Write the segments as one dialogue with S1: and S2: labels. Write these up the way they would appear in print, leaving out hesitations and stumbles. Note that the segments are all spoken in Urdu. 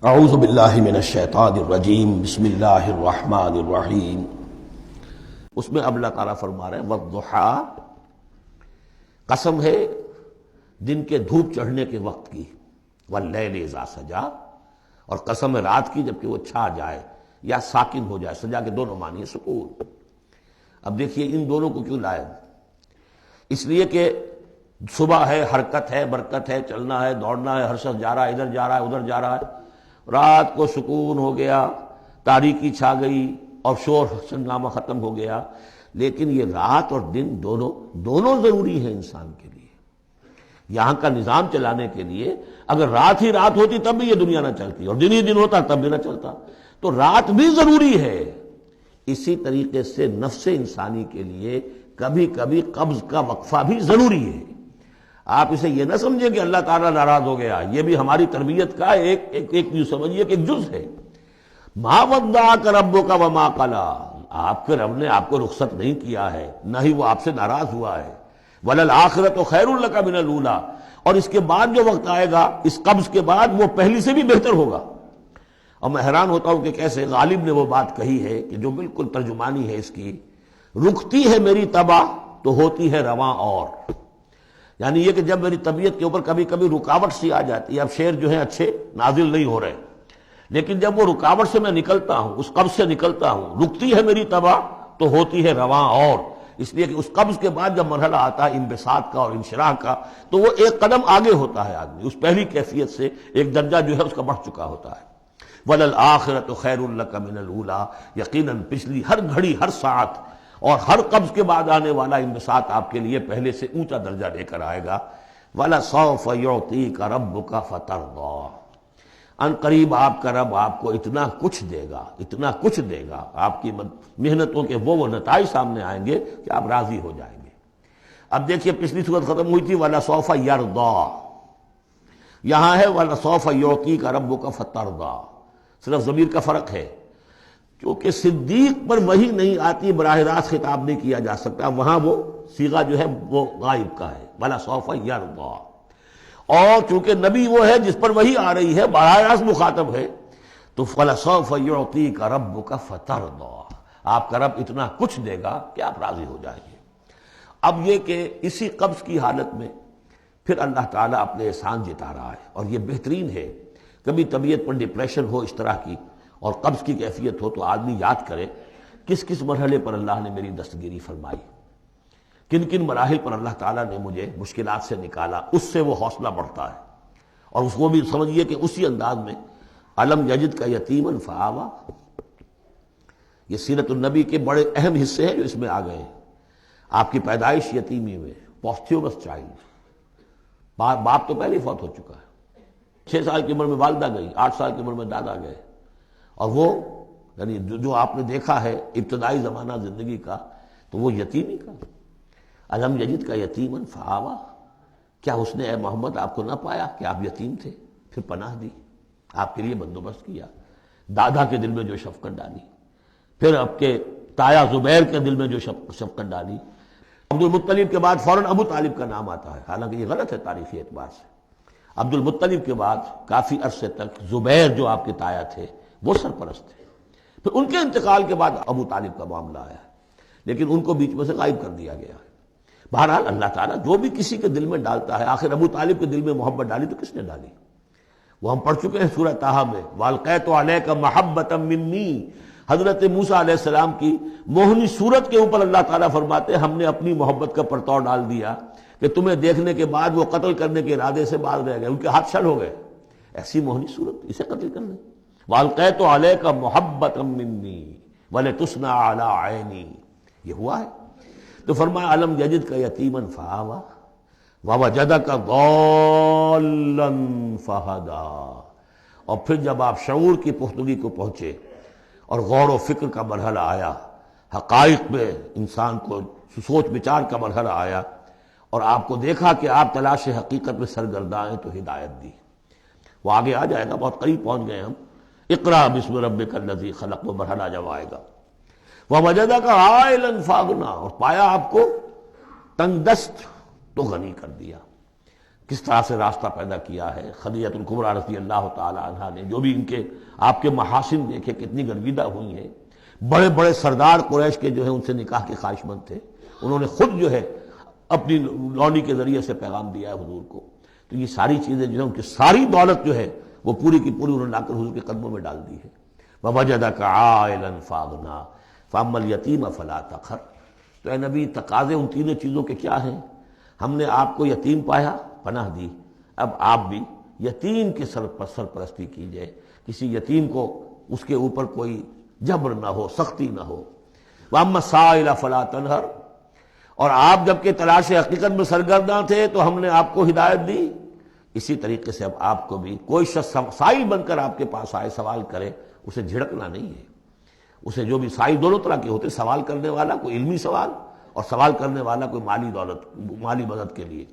S1: اعوذ باللہ من الشیطان الرجیم بسم اللہ الرحمن الرحیم۔ اس میں اب اللہ تعالیٰ فرما رہے ہیں والضحیٰ، قسم ہے دن کے دھوپ چڑھنے کے وقت کی، واللیل اذا سجا، اور قسم ہے رات کی جبکہ وہ چھا جائے یا ساکن ہو جائے۔ سجا کے دونوں معنی ہے سکون۔ اب دیکھیے ان دونوں کو کیوں لائے؟ اس لیے کہ صبح ہے، حرکت ہے، برکت ہے، چلنا ہے، دوڑنا ہے، ہر شخص جا رہا ہے، ادھر جا رہا ہے ادھر جا رہا ہے۔ رات کو سکون ہو گیا، تاریکی چھا گئی اور شور ہنگامہ ختم ہو گیا۔ لیکن یہ رات اور دن دونوں ضروری ہیں انسان کے لیے، یہاں کا نظام چلانے کے لیے۔ اگر رات ہی رات ہوتی تب بھی یہ دنیا نہ چلتی، اور دن ہی دن ہوتا تب بھی نہ چلتا۔ تو رات بھی ضروری ہے۔ اسی طریقے سے نفس انسانی کے لیے کبھی کبھی قبض کا وقفہ بھی ضروری ہے۔ آپ اسے یہ نہ سمجھیں کہ اللہ تعالیٰ ناراض ہو گیا، یہ بھی ہماری تربیت کا ایک یوں سمجھیے کہ ایک جز ہے۔ ما ودعک ربک وما قلی، آپ کے رب نے آپ کو رخصت نہیں کیا ہے، نہ ہی وہ آپ سے ناراض ہوا ہے۔ وللآخرۃ خیر لک من الاولی، اور اس کے بعد جو وقت آئے گا اس قبض کے بعد وہ پہلی سے بھی بہتر ہوگا۔ اور میں حیران ہوتا ہوں کہ کیسے غالب نے وہ بات کہی ہے کہ جو بالکل ترجمانی ہے اس کی، رکتی ہے میری تباہ تو ہوتی ہے رواں اور، یعنی یہ کہ جب میری طبیعت کے اوپر کبھی کبھی رکاوٹ سی آ جاتی ہے، اب شعر جو ہے اچھے نازل نہیں ہو رہے، لیکن جب وہ رکاوٹ سے میں نکلتا ہوں، اس قبض سے نکلتا ہوں، رکتی ہے میری تباہ تو ہوتی ہے رواں اور، اس لیے کہ اس قبض کے بعد جب مرحلہ آتا ہے انبساط کا اور انشراح کا، تو وہ ایک قدم آگے ہوتا ہے آدمی، اس پہلی کیفیت سے ایک درجہ جو ہے اس کا بڑھ چکا ہوتا ہے۔ وَلَلْآخِرَةُ خَيْرٌ لَكَ مِنَ الْأُولَىٰ، یقیناً پچھلی ہر گھڑی، ہر ساعت اور ہر قبض کے بعد آنے والا انبساط آپ کے لیے پہلے سے اونچا درجہ لے کر آئے گا۔ وَلَسَوْفَ يُعْطِيكَ رَبُّكَ فَتَرْضَىٰ، ان قریب آپ کا رب آپ کو اتنا کچھ دے گا، اتنا کچھ دے گا، آپ کی محنتوں کے وہ نتائج سامنے آئیں گے کہ آپ راضی ہو جائیں گے۔ اب دیکھیے پچھلی صورت ختم ہوئی تھی وَلَسَوْفَ يَرْضَىٰ، یہاں ہے وَلَسَوْفَ يُعْطِيكَ رَبُّكَ فَتَرْضَىٰ، صرف ضمیر کا فرق ہے، کیونکہ صدیق پر وحی نہیں آتی، براہ راست خطاب نہیں کیا جا سکتا، وہاں وہ صیغہ جو ہے وہ غائب کا ہے، وَلَسَوْفَ يَرْضَىٰ۔ اور چونکہ نبی وہ ہے جس پر وحی آ رہی ہے، براہ راست مخاطب ہے، تو وَلَسَوْفَ يُعْطِيكَ رَبُّكَ فَتَرْضَىٰ، آپ کا رب اتنا کچھ دے گا کہ آپ راضی ہو جائیں گے۔ اب یہ کہ اسی قبض کی حالت میں پھر اللہ تعالیٰ اپنے احسان جتا رہا ہے، اور یہ بہترین ہے۔ کبھی طبیعت پر ڈپریشن ہو اس طرح کی اور قبض کی کیفیت ہو تو آدمی یاد کرے کس کس مرحلے پر اللہ نے میری دستگیری فرمائی، کن کن مراحل پر اللہ تعالیٰ نے مجھے مشکلات سے نکالا، اس سے وہ حوصلہ بڑھتا ہے۔ اور اس کو بھی سمجھیے کہ اسی انداز میں الم یجد کا یتیما فآویٰ، یہ سیرت النبی کے بڑے اہم حصے ہیں جو اس میں آ گئے ہیں۔ آپ کی پیدائش یتیمی میں، پوسٹیومس چائلڈ، باپ تو پہلے ہی فوت ہو چکا ہے، 6 سال کی عمر میں والدہ گئی، 8 سال کی عمر میں دادا گئے، اور وہ یعنی جو آپ نے دیکھا ہے ابتدائی زمانہ زندگی کا تو وہ یتیمی کا۔ الم یجد کا یتیما فآویٰ، کیا اس نے اے محمد آپ کو نہ پایا کہ آپ یتیم تھے، پھر پناہ دی، آپ کے لیے بندوبست کیا، دادا کے دل میں جو شفقت ڈالی، پھر آپ کے تایا زبیر کے دل میں جو شفقت ڈالی۔ عبد المطلب کے بعد فوراً ابو طالب کا نام آتا ہے، حالانکہ یہ غلط ہے تاریخی اعتبار سے۔ عبد المطلب کے بعد کافی عرصے تک زبیر جو آپ کے تایا تھے وہ سرپرست تھے، پھر ان کے انتقال کے بعد ابو طالب کا معاملہ آیا، لیکن ان کو بیچ میں سے غائب کر دیا گیا ہے۔ بہرحال اللہ تعالیٰ جو بھی کسی کے دل میں ڈالتا ہے، آخر ابو طالب کے دل میں محبت ڈالی تو کس نے ڈالی؟ وہ ہم پڑھ چکے ہیں سورہ طٰہٰ میں، وَأَلْقَيْتُ عَلَيْكَ مَحَبَّةً مِّنِّي، حضرت موسیٰ علیہ السلام کی موہنی صورت کے اوپر اللہ تعالیٰ فرماتے ہیں ہم نے اپنی محبت کا پرتو ڈال دیا کہ تمہیں دیکھنے کے بعد وہ قتل کرنے کے ارادے سے باز رہ گئے، ان کے ہاتھ چھل ہو گئے، ایسی موہنی صورت، اسے قتل کر لیں۔ وَأَلْقَيْتُ عَلَيْكَ مَحَبَّةً مِّنِّي وَلِتُصْنَعَ عَلَىٰ عَيْنِي، یہ ہوا ہے۔ تو فرمایا الم یجد کا یتیما فآویٰ ووجدک ضالا فہدیٰ، اور پھر جب آپ شعور کی پختگی کو پہنچے اور غور و فکر کا مرحلہ آیا، حقائق میں انسان کو سوچ بچار کا مرحلہ آیا، اور آپ کو دیکھا کہ آپ تلاش حقیقت میں سرگرداں ہیں، تو ہدایت دی۔ وہ آگے آ جائے گا، بہت قریب پہنچ گئے ہم، اقرأ بسم ربک الذی خلق، وہ مرحلہ جب آئے گا۔ وَوَجَدَكَ عَائِلًا فَأَغْنَىٰ، اور پایا آپ کو تنگ دست تو غنی کر دیا۔ کس طرح سے راستہ پیدا کیا ہے۔ خدیجہ الکبریٰ رضی اللہ تعالی عنہا نے جو بھی ان کے آپ کے محاسن دیکھے کتنی گرویدہ ہوئی ہیں۔ بڑے بڑے سردار قریش کے جو ہے ان سے نکاح کے خواہش مند تھے، انہوں نے خود جو ہے اپنی لونی کے ذریعے سے پیغام دیا ہے حضور کو۔ تو یہ ساری چیزیں جو ہے ان کی ساری دولت جو ہے وہ پوری کی پوری انہوں نے لا کر حضور کے قدموں میں ڈال دی ہے۔ وَوَجَدَكَ عَائِلًا فَأَغْنَىٰ فَأَمَّا الْيَتِيمَ فَلَا تَقْهَرْ۔ تو اے نبی تقاضے ان تینوں چیزوں کے کیا ہیں؟ ہم نے آپ کو یتیم پایا، پناہ دی، اب آپ بھی یتیم کی سرپرستی کیجئے، کسی یتیم کو اس کے اوپر کوئی جبر نہ ہو، سختی نہ ہو۔ وَأَمَّا السَّائِلَ فَلَا تَنْهَرْ۔ اور آپ جب کہ تلاش حقیقت میں سرگرداں تھے تو ہم نے آپ کو ہدایت دی، اسی طریقے سے اب آپ کو بھی کوئی شخص سائل بن کر آپ کے پاس آئے، سوال کرے، اسے جھڑکنا نہیں ہے۔ اسے جو بھی سائل دونوں طرح کے ہوتے، سوال کرنے والا کوئی علمی سوال اور سوال کرنے والا کوئی مالی مدد کے لیے۔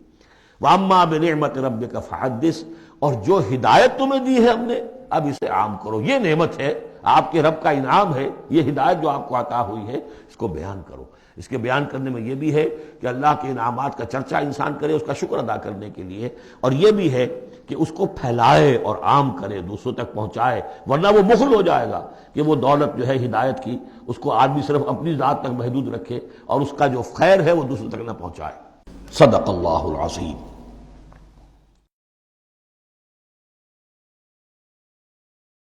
S1: وَأَمَّا بِنِعْمَةِ رَبِّكَ فَحَدِّثْ۔ اور جو ہدایت تمہیں دی ہے ہم نے، اب اسے عام کرو، یہ نعمت ہے، آپ کے رب کا انعام ہے، یہ ہدایت جو آپ کو عطا ہوئی ہے اس کو بیان کرو۔ اس کے بیان کرنے میں یہ بھی ہے کہ اللہ کے انعامات کا چرچہ انسان کرے اس کا شکر ادا کرنے کے لیے، اور یہ بھی ہے کہ اس کو پھیلائے اور عام کرے، دوسروں تک پہنچائے، ورنہ وہ بخل ہو جائے گا کہ وہ دولت جو ہے ہدایت کی اس کو آدمی صرف اپنی ذات تک محدود رکھے اور اس کا جو خیر ہے وہ دوسروں تک نہ پہنچائے۔ صدق اللہ العظیم۔